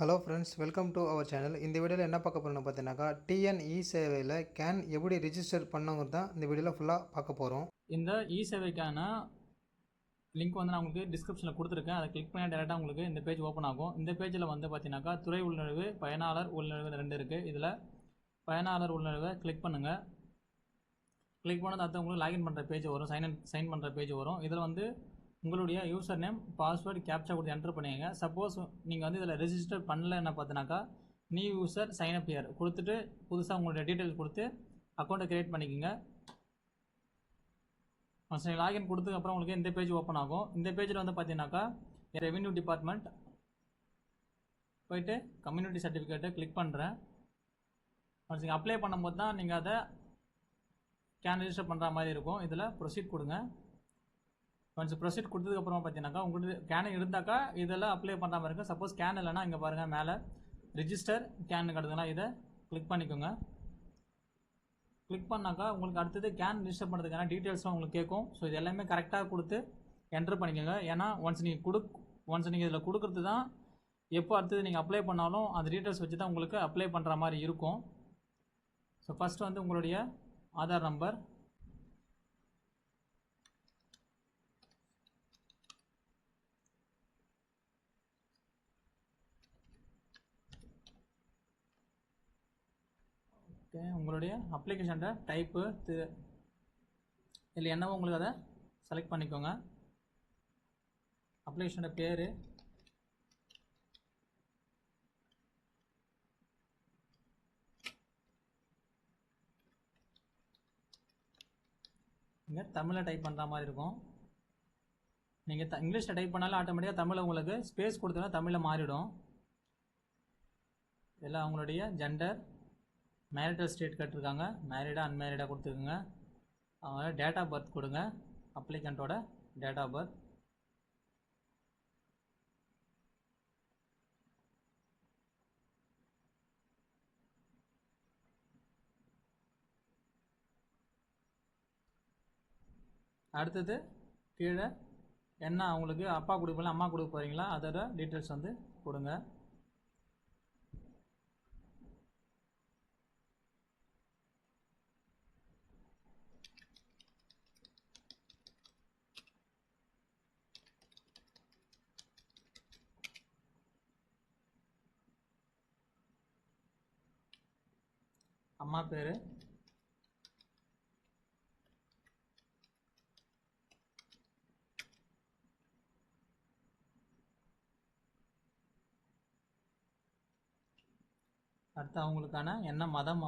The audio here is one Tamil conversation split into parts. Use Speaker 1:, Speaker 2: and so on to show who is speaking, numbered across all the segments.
Speaker 1: Hello friends, welcome to our channel. இந்த வீடியோவில் என்ன பார்க்க போகிறோம்னு பார்த்தீங்கன்னாக்கா, டிஎன்இ சேவையில் கேன் எப்படி ரிஜிஸ்டர் பண்ணுங்கிறது தான் இந்த வீடியோவில் ஃபுல்லாக பார்க்க போகிறோம்.
Speaker 2: இந்த இ சேவைக்கான லிங்க் வந்து நான் உங்களுக்கு டிஸ்கிரிப்ஷனில் கொடுத்துருக்கேன். அதை கிளிக் பண்ணி டேரெக்டாக உங்களுக்கு இந்த பேஜ் ஓப்பன் ஆகும். இந்த பேஜில் வந்து பார்த்தீங்கன்னாக்கா துறை உள்நுழைவு, பயனாளர் உள்நுழைவு 2 இருக்குது. இதில் பயனாளர் உள்நுழைவை கிளிக் பண்ணுங்கள். கிளிக் பண்ணது அடுத்து உங்களுக்கு லாகின் பண்ணுற பேஜ் வரும், சைன் பண்ணுற பேஜ் வரும். இதில் வந்து உங்களுடைய யூசர் நேம், பாஸ்வேர்டு, கேப்சா கொடுத்து என்டர் பண்ணிங்க. சப்போஸ் நீங்கள் வந்து இதில் ரெஜிஸ்டர் பண்ணல என்ன பார்த்தினாக்கா, new user sign up here கொடுத்துட்டு புதுசாக உங்களுடைய டீட்டெயில்ஸ் கொடுத்து அக்கௌண்ட்டை க்ரியேட் பண்ணிக்கோங்க. ஒன்ஸ் நீங்கள் லாகின் கொடுத்ததுக்கப்புறம் உங்களுக்கு இந்த பேஜ் ஓப்பன் ஆகும். இந்த பேஜில் வந்து பார்த்தீங்கன்னாக்கா ரெவென்யூ டிபார்ட்மெண்ட் போயிட்டு கம்யூனிட்டி சர்டிஃபிகேட்டை கிளிக் பண்ணுறேன். ஒன்ஸ் நீங்கள் அப்ளை பண்ணும்போது தான் நீங்கள் அதை கேன் ரெஜிஸ்டர் பண்ணுற மாதிரி இருக்கும். இதில் ப்ரொசீட் கொடுங்க. ஒன்ஸ் ப்ரொசீட் கொடுத்ததுக்கப்புறமா பார்த்தீங்கன்னாக்கா உங்களுக்கு கேன் இருந்தாக்கா இதில் அப்ளை பண்ணுற மாதிரி இருக்கும். சப்போஸ் கேன் இல்லைனா இங்கே பாருங்கள் மேலே ரிஜிஸ்டர் கேன் கிடக்குதுன்னா இதை கிளிக் பண்ணிக்கோங்க. கிளிக் பண்ணாக்கா உங்களுக்கு அடுத்தது கேன் ரிஜிஸ்டர் பண்ணுறதுக்கான டீட்டெயில்ஸ்லாம் உங்களுக்கு கேட்கும். ஸோ இது எல்லாமே கரெக்டாக கொடுத்து என்ட்ரு பண்ணிக்கோங்க. ஏன்னா ஒன்ஸ் நீங்கள் இதில் கொடுக்குறது தான் எப்போ அடுத்தது நீங்கள் அப்ளை பண்ணாலும் அந்த டீட்டெயில்ஸ் வச்சு தான் உங்களுக்கு அப்ளை பண்ணுற மாதிரி இருக்கும். ஸோ ஃபஸ்ட்டு வந்து உங்களுடைய ஆதார் நம்பர், உங்களுடைய அப்ளிகேஷன் டைப்பு இதில் என்னவோ உங்களுக்கு அதை செலக்ட் பண்ணிக்கோங்க. அப்ளிகேஷனோட பேர், இங்கே தமிழில் டைப் பண்ணுற மாதிரி இருக்கும். நீங்கள் இங்கிலீஷில் டைப் பண்ணாலும் ஆட்டோமேட்டிக்காக தமிழில் உங்களுக்கு ஸ்பேஸ் கொடுத்தோன்னா தமிழில் மாறிடும். எல்லாம் அவங்களுடைய ஜெண்டர், மேரிட்டல் ஸ்டேட் கேட்டிருக்காங்க, மேரிடா அன்மேரிடாக கொடுத்துக்குங்க. அவங்களோட டேட் ஆஃப் பர்த் கொடுங்க, அப்ளிகண்ட்டோட டேட் ஆஃப் பர்த். அடுத்தது கீழே என்ன அவங்களுக்கு அப்பா கொடுப்பீங்களா அம்மா கொடுக்க போகிறீங்களா அதோட டீட்டெயில்ஸ் வந்து கொடுங்க. அம்மா பேர், அடுத்து அவங்களுக்கான என்ன மதம்,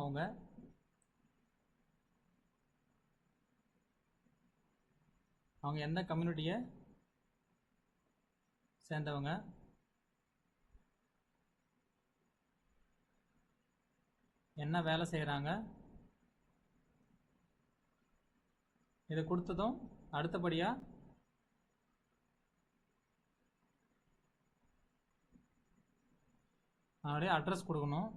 Speaker 2: அவங்க எந்த கம்யூனிட்டியை சேர்ந்தவங்க, என்ன வேலை செய்கிறாங்க. இதை கொடுத்ததும் அடுத்தபடியாக அவருடைய அட்ரஸ் கொடுக்கணும்.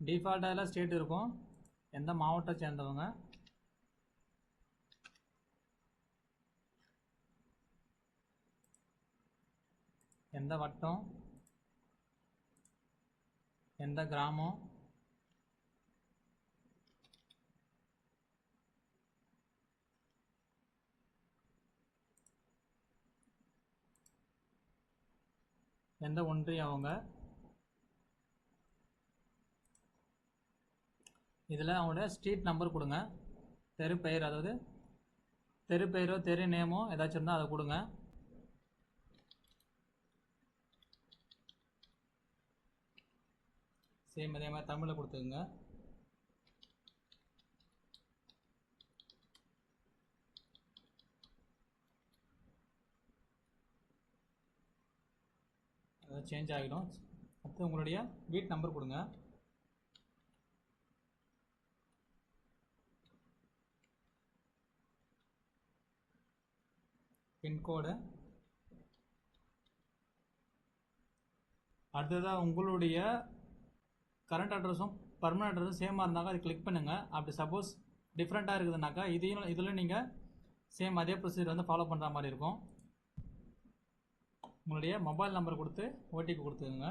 Speaker 2: டிஃபால்ட்டாக ஸ்டேட் இருக்கும், எந்த மாவட்டத்தை சேர்ந்தவங்க, எந்த வட்டம், எந்த கிராமம், எந்த ஒன்றியம் அவங்க. இதில் அவங்களோட ஸ்ட்ரீட் நம்பர் கொடுங்க, தெரு பெயர், அதாவது தெரு பெயரோ தெரு நேமோ ஏதாச்சும் இருந்தால் அதை கொடுங்க. சேம் அதே மாதிரி தமிழில் கொடுத்துக்குங்க. அது சேஞ்ச் ஆகிடும். அடுத்து உங்களுடைய வீட்டு நம்பர் கொடுங்க. பின்கோடு. அடுத்ததாக உங்களுடைய கரண்ட் அட்ரஸும் பர்மனெண்ட் அட்ரஸும் சேமாக இருந்தாங்க அதை கிளிக் பண்ணுங்கள். அப்படி சப்போஸ் டிஃப்ரெண்ட்டாக இருக்குதுனாக்கா இதில் நீங்கள் சேம் அதே ப்ரொசீஜர் வந்து ஃபாலோ பண்ணுற மாதிரி இருக்கும். உங்களுடைய மொபைல் நம்பர் கொடுத்து ஓடிபி கொடுத்துக்கோங்க.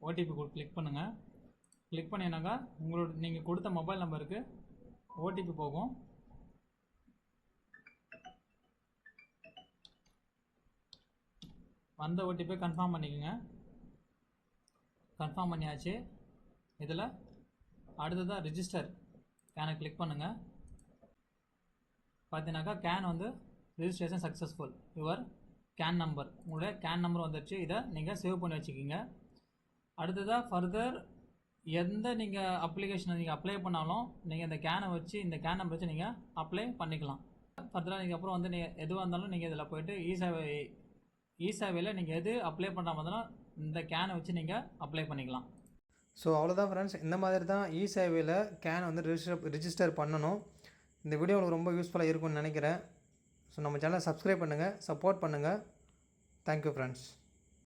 Speaker 2: ஓடிபி கிளிக் பண்ணுங்கள். கிளிக் பண்ணினாக்கா நீங்கள் கொடுத்த மொபைல் நம்பருக்கு ஓடிபி போகும். வந்த ஓடிபி கன்ஃபார்ம் பண்ணிக்கோங்க. கன்ஃபார்ம் பண்ணியாச்சு. இதில் அடுத்ததாக ரிஜிஸ்டர் கேனை கிளிக் பண்ணுங்கள். பார்த்தீங்கன்னாக்கா கேன் வந்து registration successful. Your can number, உங்களுடைய கேன் நம்பர் வந்துடுச்சு. இதை நீங்கள் சேவ் பண்ணி வச்சுக்கிங்க. அடுத்ததாக ஃபர்தர் எந்த நீங்கள் அப்ளிகேஷனை நீங்கள் அப்ளை பண்ணாலும் நீங்கள் இந்த கேனை வச்சு, இந்த கேன் நம்பர் வச்சு நீங்கள் அப்ளை பண்ணிக்கலாம். ஃபர்தராக நீங்கள் அப்புறம் வந்து நீங்கள் எதுவாக இருந்தாலும் நீங்கள் இதில் போய்ட்டு இ-சேவையில் நீங்கள் எது அப்ளை பண்ணுற மாதிரினா இந்த கேனை வச்சு நீங்கள் அப்ளை பண்ணிக்கலாம்.
Speaker 1: ஸோ அவ்வளோதான் ஃப்ரெண்ட்ஸ். இந்த மாதிரி தான் இ-சேவையில் கேன் வந்து ரிஜிஸ்டர் பண்ணணும். இந்த வீடியோ உங்களுக்கு ரொம்ப யூஸ்ஃபுல்லாக இருக்கும்னு நினைக்கிறேன். ஸோ நம்ம சேனலை சப்ஸ்கிரைப் பண்ணுங்கள், சப்போர்ட் பண்ணுங்கள். Thank you friends.